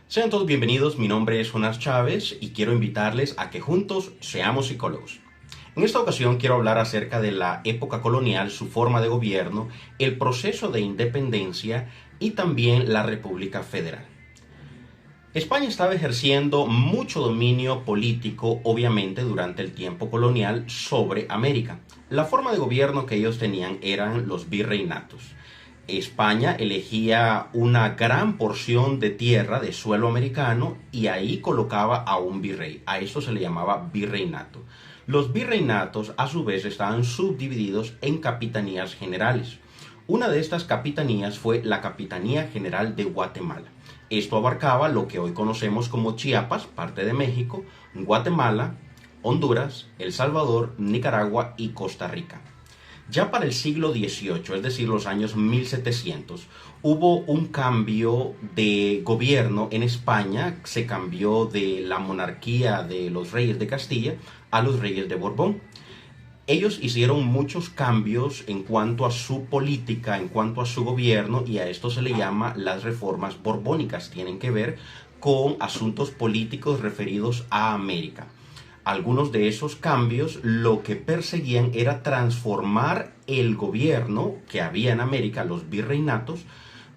Sean todos bienvenidos, mi nombre es Jonas Chávez y quiero invitarles a que juntos seamos psicólogos. En esta ocasión quiero hablar acerca de la época colonial, su forma de gobierno, el proceso de independencia y también la República Federal. España estaba ejerciendo mucho dominio político, obviamente, durante el tiempo colonial sobre América. La forma de gobierno que ellos tenían eran los virreinatos. España elegía una gran porción de tierra, de suelo americano, y ahí colocaba a un virrey. A eso se le llamaba virreinato. Los virreinatos, a su vez, estaban subdivididos en capitanías generales. Una de estas capitanías fue la Capitanía General de Guatemala. Esto abarcaba lo que hoy conocemos como Chiapas, parte de México, Guatemala, Honduras, El Salvador, Nicaragua y Costa Rica. Ya para el siglo XVIII, es decir, los años 1700, hubo un cambio de gobierno en España. Se cambió de la monarquía de los reyes de Castilla a los reyes de Borbón. Ellos hicieron muchos cambios en cuanto a su política, en cuanto a su gobierno, y a esto se le llama las reformas borbónicas. Tienen que ver con asuntos políticos referidos a América. Algunos de esos cambios lo que perseguían era transformar el gobierno que había en América, los virreinatos,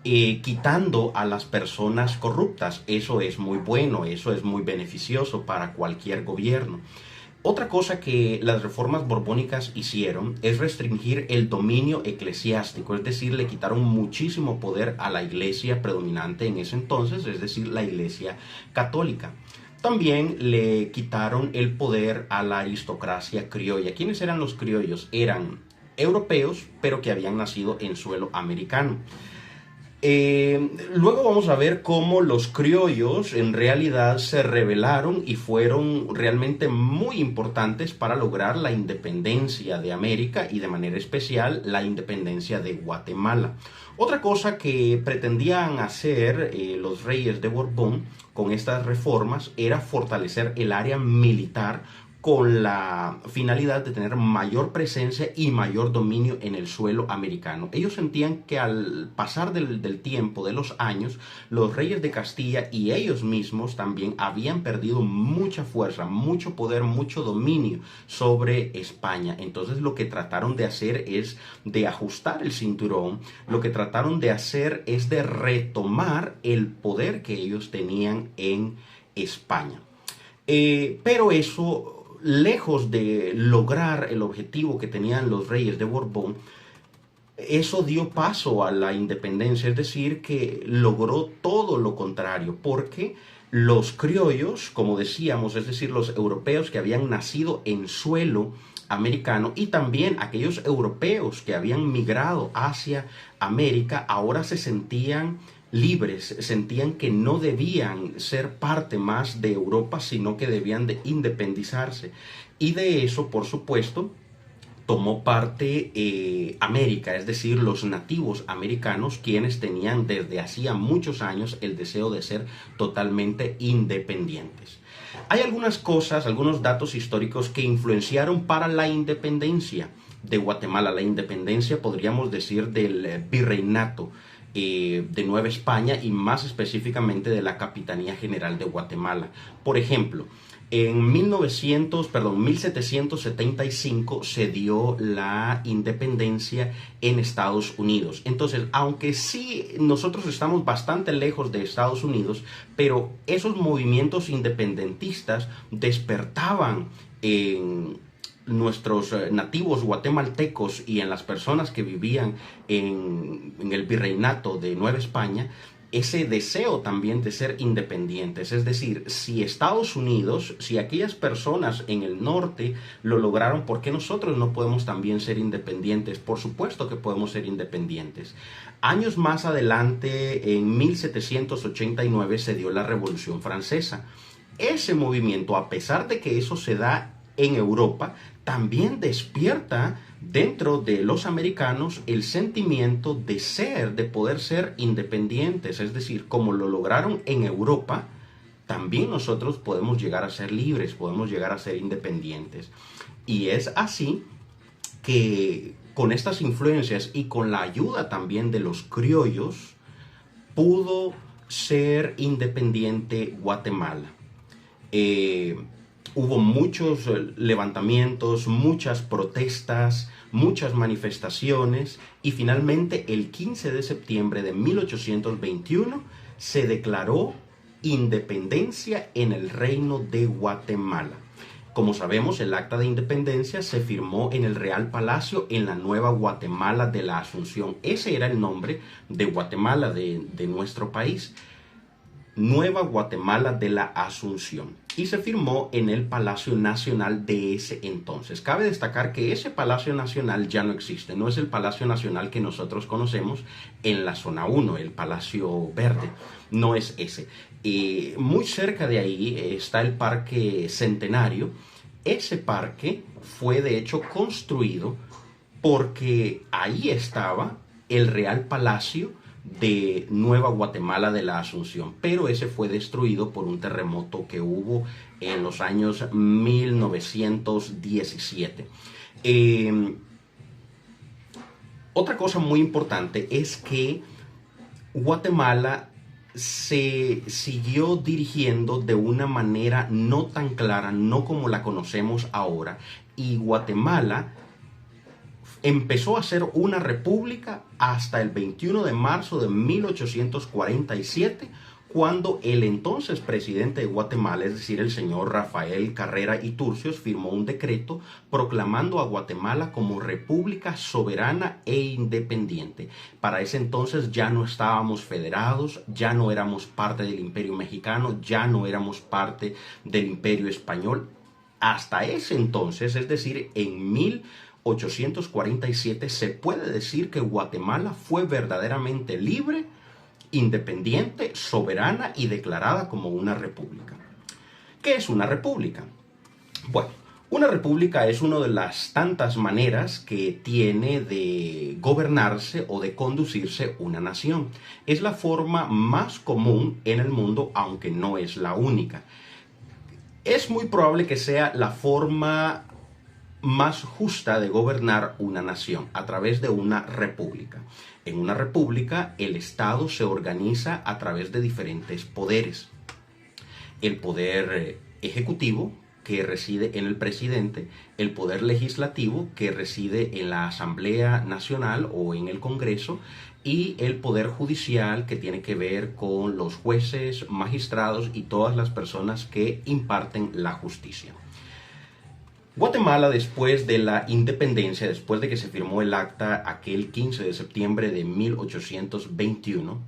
quitando a las personas corruptas. Eso es muy bueno, eso es muy beneficioso para cualquier gobierno. Otra cosa que las reformas borbónicas hicieron es restringir el dominio eclesiástico, es decir, le quitaron muchísimo poder a la iglesia predominante en ese entonces, es decir, la iglesia católica. También le quitaron el poder a la aristocracia criolla. ¿Quiénes eran los criollos? Eran europeos, pero que habían nacido en suelo americano. Luego vamos a ver cómo los criollos en realidad se rebelaron y fueron realmente muy importantes para lograr la independencia de América y de manera especial la independencia de Guatemala. Otra cosa que pretendían hacer los reyes de Borbón con estas reformas era fortalecer el área militar con la finalidad de tener mayor presencia y mayor dominio en el suelo americano. Ellos sentían que al pasar del tiempo, de los años, los reyes de Castilla y ellos mismos también habían perdido mucha fuerza, mucho poder, mucho dominio sobre España. Entonces lo que trataron de hacer es de ajustar el cinturón, lo que trataron de hacer es de retomar el poder que ellos tenían en España. Pero eso, lejos de lograr el objetivo que tenían los reyes de Borbón, eso dio paso a la independencia, es decir, que logró todo lo contrario, porque los criollos, como decíamos, es decir, los europeos que habían nacido en suelo americano y también aquellos europeos que habían migrado hacia América, ahora se sentían libres, sentían que no debían ser parte más de Europa, sino que debían de independizarse. Y de eso, por supuesto, tomó parte América, es decir, los nativos americanos, quienes tenían desde hacía muchos años el deseo de ser totalmente independientes. Hay algunas cosas, algunos datos históricos que influenciaron para la independencia de Guatemala, la independencia, podríamos decir, del virreinato de Nueva España y más específicamente de la Capitanía General de Guatemala. Por ejemplo, en 1775 se dio la independencia en Estados Unidos. Entonces, aunque sí nosotros estamos bastante lejos de Estados Unidos, pero esos movimientos independentistas despertaban en nuestros nativos guatemaltecos y en las personas que vivían en el virreinato de Nueva España ese deseo también de ser independientes. Es decir, si Estados Unidos, si aquellas personas en el norte lo lograron, ¿por qué nosotros no podemos también ser independientes? Por supuesto que podemos ser independientes. Años más adelante, en 1789, se dio la Revolución Francesa. Ese movimiento, a pesar de que eso se da en Europa, también despierta dentro de los americanos el sentimiento de ser, de poder ser independientes. Es decir, como lo lograron en Europa, también nosotros podemos llegar a ser libres, podemos llegar a ser independientes. Y es así que con estas influencias y con la ayuda también de los criollos, pudo ser independiente Guatemala. Hubo muchos levantamientos, muchas protestas, muchas manifestaciones y finalmente el 15 de septiembre de 1821 se declaró independencia en el Reino de Guatemala. Como sabemos, el acta de independencia se firmó en el Real Palacio en la Nueva Guatemala de la Asunción. Ese era el nombre de Guatemala, de nuestro país. Nueva Guatemala de la Asunción, y se firmó en el Palacio Nacional de ese entonces. Cabe destacar que ese Palacio Nacional ya no existe, no es el Palacio Nacional que nosotros conocemos en la zona 1, el Palacio Verde, no es ese. Muy cerca de ahí está el Parque Centenario. Ese parque fue de hecho construido porque ahí estaba el Real Palacio de Nueva Guatemala de la Asunción, pero ese fue destruido por un terremoto que hubo en los años 1917. Otra cosa muy importante es que Guatemala se siguió dirigiendo de una manera no tan clara, no como la conocemos ahora, y Guatemala empezó a ser una república hasta el 21 de marzo de 1847, cuando el entonces presidente de Guatemala, es decir, el señor Rafael Carrera y Turcios, firmó un decreto proclamando a Guatemala como república soberana e independiente. Para ese entonces ya no estábamos federados, ya no éramos parte del Imperio Mexicano, ya no éramos parte del Imperio Español. Hasta ese entonces, es decir, en 1847, se puede decir que Guatemala fue verdaderamente libre, independiente, soberana y declarada como una república. ¿Qué es una república? Bueno, una república es una de las tantas maneras que tiene de gobernarse o de conducirse una nación. Es la forma más común en el mundo, aunque no es la única. Es muy probable que sea la forma más justa de gobernar una nación, a través de una república. En una república, el Estado se organiza a través de diferentes poderes. El poder ejecutivo, que reside en el presidente, el poder legislativo, que reside en la Asamblea Nacional o en el Congreso, y el poder judicial, que tiene que ver con los jueces, magistrados y todas las personas que imparten la justicia. Guatemala, después de la independencia, después de que se firmó el acta aquel 15 de septiembre de 1821,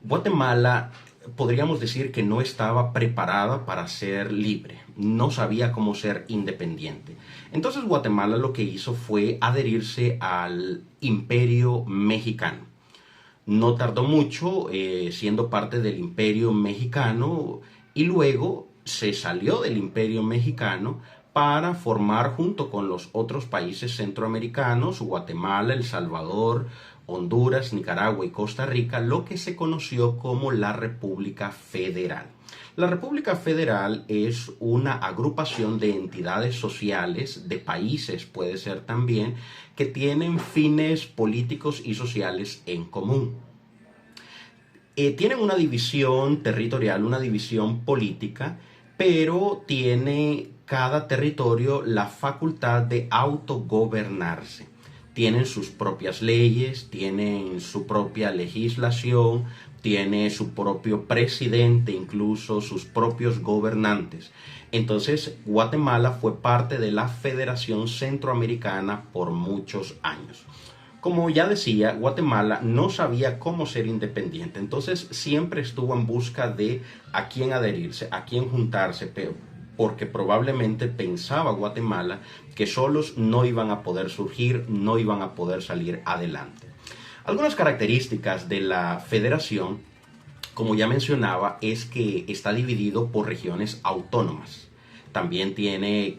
Guatemala podríamos decir que no estaba preparada para ser libre, no sabía cómo ser independiente. Entonces Guatemala lo que hizo fue adherirse al Imperio Mexicano. No tardó mucho siendo parte del Imperio Mexicano y luego se salió del Imperio Mexicano para formar, junto con los otros países centroamericanos, Guatemala, El Salvador, Honduras, Nicaragua y Costa Rica, lo que se conoció como la República Federal. La República Federal es una agrupación de entidades sociales, de países puede ser también, que tienen fines políticos y sociales en común. Tienen una división territorial, una división política, pero tiene cada territorio la facultad de autogobernarse. Tienen sus propias leyes, tienen su propia legislación, tiene su propio presidente, incluso sus propios gobernantes. Entonces, Guatemala fue parte de la Federación Centroamericana por muchos años. Como ya decía, Guatemala no sabía cómo ser independiente, entonces siempre estuvo en busca de a quién adherirse, a quién juntarse, porque probablemente pensaba Guatemala que solos no iban a poder surgir, no iban a poder salir adelante. Algunas características de la federación, como ya mencionaba, es que está dividido por regiones autónomas. También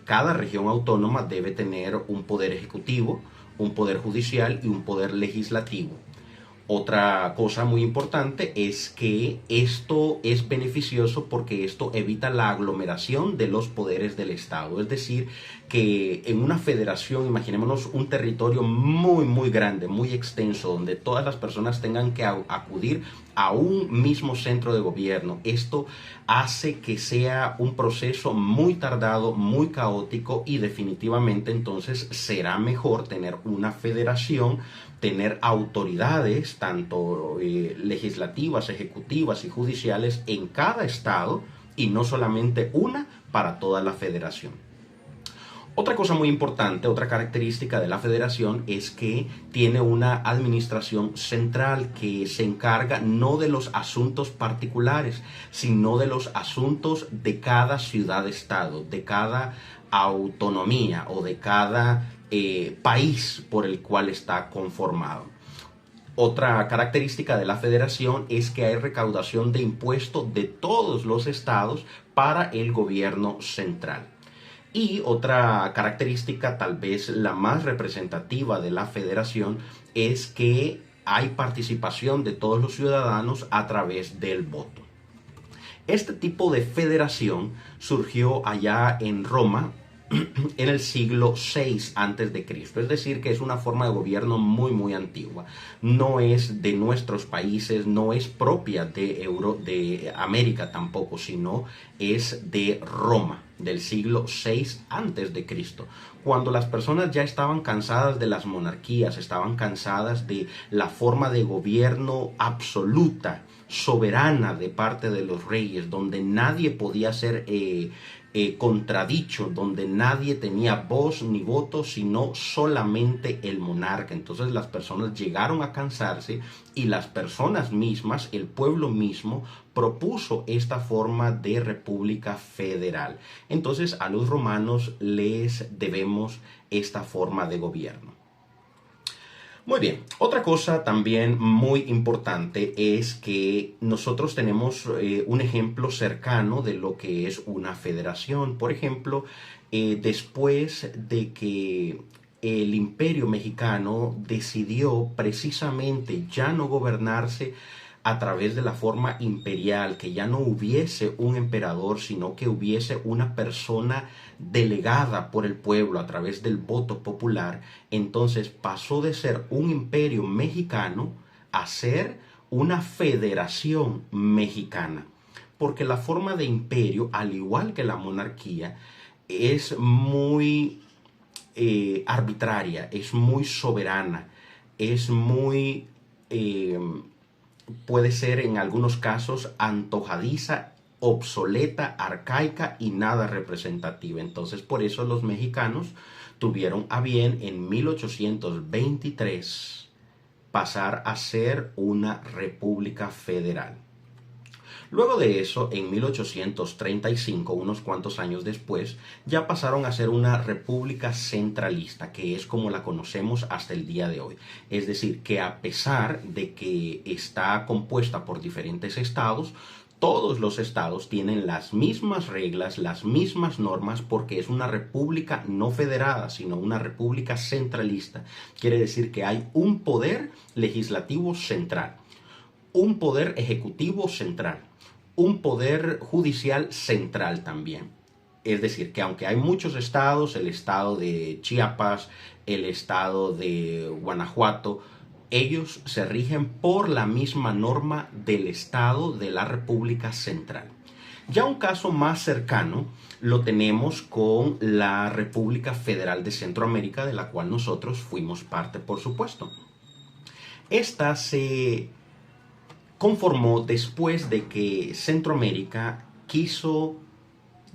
cada región autónoma debe tener un poder ejecutivo, un poder judicial y un poder legislativo. Otra cosa muy importante es que esto es beneficioso porque esto evita la aglomeración de los poderes del Estado. Es decir, que en una federación, imaginémonos un territorio muy grande, muy extenso, donde todas las personas tengan que acudir a un mismo centro de gobierno. Esto hace que sea un proceso muy tardado, muy caótico, y definitivamente entonces será mejor tener una federación, tener autoridades tanto legislativas, ejecutivas y judiciales en cada estado, y no solamente una para toda la federación. Otra cosa muy importante, otra característica de la federación es que tiene una administración central que se encarga no de los asuntos particulares, sino de los asuntos de cada ciudad-estado, de cada autonomía o de cada país por el cual está conformado. Otra característica de la federación es que hay recaudación de impuestos de todos los estados para el gobierno central. Y otra característica, tal vez la más representativa de la federación, es que hay participación de todos los ciudadanos a través del voto. Este tipo de federación surgió allá en Roma en el siglo VI antes de Cristo, es decir, que es una forma de gobierno muy antigua. No es de nuestros países, no es propia de América tampoco, sino es de Roma, del siglo VI antes de Cristo, cuando las personas ya estaban cansadas de las monarquías, estaban cansadas de la forma de gobierno absoluta, soberana de parte de los reyes, donde nadie podía ser contradicho, donde nadie tenía voz ni voto, sino solamente el monarca. Entonces las personas llegaron a cansarse, y las personas mismas, el pueblo mismo, propuso esta forma de república federal. Entonces a los romanos les debemos esta forma de gobierno. Muy bien, otra cosa también muy importante es que nosotros tenemos un ejemplo cercano de lo que es una federación. Por ejemplo, después de que el Imperio Mexicano decidió precisamente ya no gobernarse a través de la forma imperial, que ya no hubiese un emperador, sino que hubiese una persona delegada por el pueblo a través del voto popular, entonces pasó de ser un imperio mexicano a ser una federación mexicana. Porque la forma de imperio, al igual que la monarquía, es muy arbitraria, es muy soberana, es muy... puede ser en algunos casos antojadiza, obsoleta, arcaica y nada representativa. Entonces, por eso los mexicanos tuvieron a bien en 1823 pasar a ser una república federal. Luego de eso, en 1835, unos cuantos años después, ya pasaron a ser una república centralista, que es como la conocemos hasta el día de hoy. Es decir, que a pesar de que está compuesta por diferentes estados, todos los estados tienen las mismas reglas, las mismas normas, porque es una república no federada, sino una república centralista. Quiere decir que hay un poder legislativo central, un poder ejecutivo central, un poder judicial central también. Es decir, que aunque hay muchos estados, el estado de Chiapas, el estado de Guanajuato, ellos se rigen por la misma norma del estado de la República Central. Ya un caso más cercano lo tenemos con la República Federal de Centroamérica, de la cual nosotros fuimos parte, por supuesto. Esta se conformó después de que Centroamérica quiso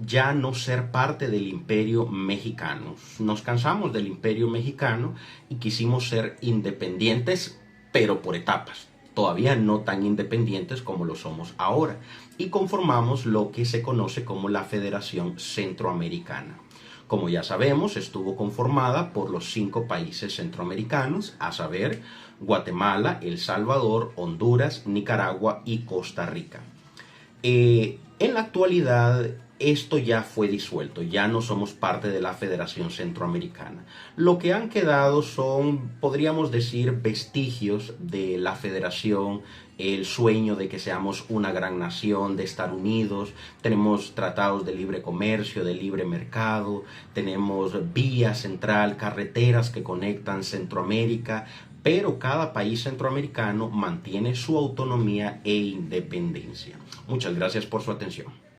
ya no ser parte del Imperio Mexicano. Nos cansamos del Imperio Mexicano y quisimos ser independientes, pero por etapas. Todavía no tan independientes como lo somos ahora. Y conformamos lo que se conoce como la Federación Centroamericana. Como ya sabemos, estuvo conformada por los 5 países centroamericanos, a saber, Guatemala, El Salvador, Honduras, Nicaragua y Costa Rica. En la actualidad, esto ya fue disuelto, ya no somos parte de la Federación Centroamericana. Lo que han quedado son, podríamos decir, vestigios de la Federación, el sueño de que seamos una gran nación, de estar unidos. Tenemos tratados de libre comercio, de libre mercado, tenemos vía central, carreteras que conectan Centroamérica, pero cada país centroamericano mantiene su autonomía e independencia. Muchas gracias por su atención.